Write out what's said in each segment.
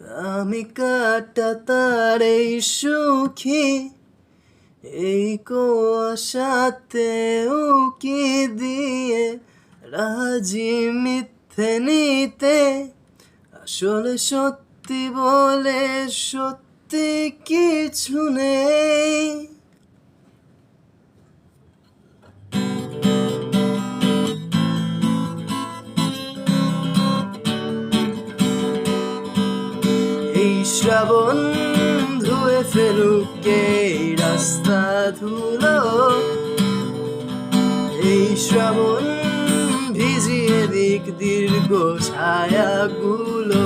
আমি কাটা তার এই সুখী, এই কুয়াশাতে উকি দিয়ে রাজি মিথ্যে নিতে। আসলে সত্যি বলে সত্যি কিছু নেই। এই শ্রাবণ ধুয়ে ফেলুক এই রাস্তা ধুলো, এই শ্রাবণ ভিজিয়ে দিক দীর্ঘ ছায়াগুলো।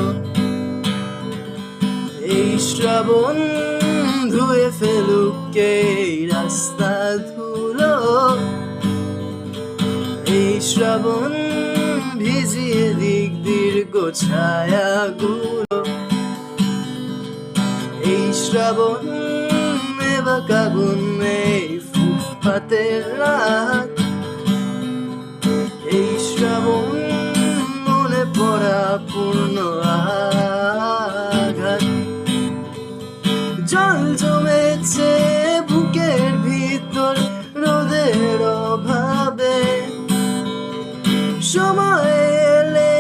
এই শ্রাবণ ধুয়ে ফেলুক এই রাস্তা ধুলো, এই শ্রাবণ ভিজিয়ে দিক দীর্ঘ ছায়াগুলো। এই শ্রাবণ নেবা কাগুন এই ফুটপাতের রাত, এই শ্রাবণ মনে পড়া পূর্ণ আঘাত। জল জমেছে বুকের ভিতর রোদের অভাবে, সময় এলে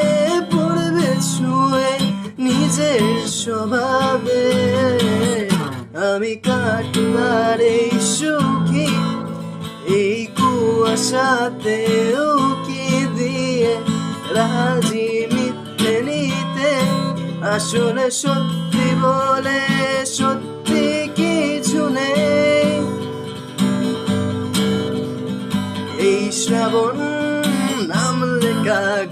পড়বে ছুঁয়ে নিজের স্বভাবে। আমি কাটবার এই সুখী, এই কুয়াশাতে উকি দিয়ে রাজি মিথ্যে নিতে। আসলে সত্যি বলে সত্যি কিছু নেই। এই শ্রাবণ নামলে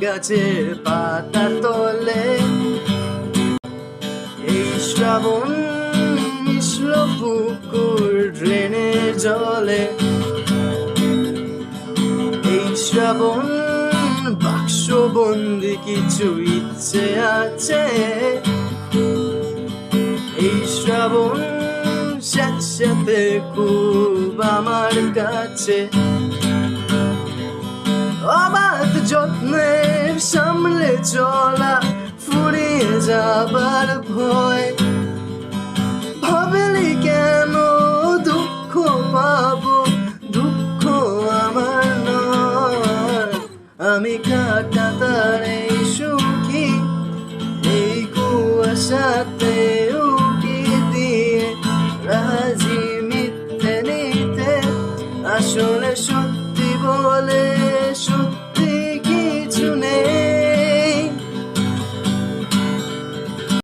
গাছের পাতা তলে, এই শ্রাবণ মিশল পুকুর ড্রেনের জলে। এই শ্রাবণ বাক্সবন্দি কিছু ইচ্ছে আছে, এই শ্রাবণ স্যাঁতস্যাঁতে খুব আমার কাছে। অবাধ যত্নের সামলে চলা ফুরিয়ে যাবার ভয়। ভাবলি কেন দুঃখ পাবো, দুঃখ আমার নয়। আমি কাটা তার এই সুখী, এই কুয়াশাতে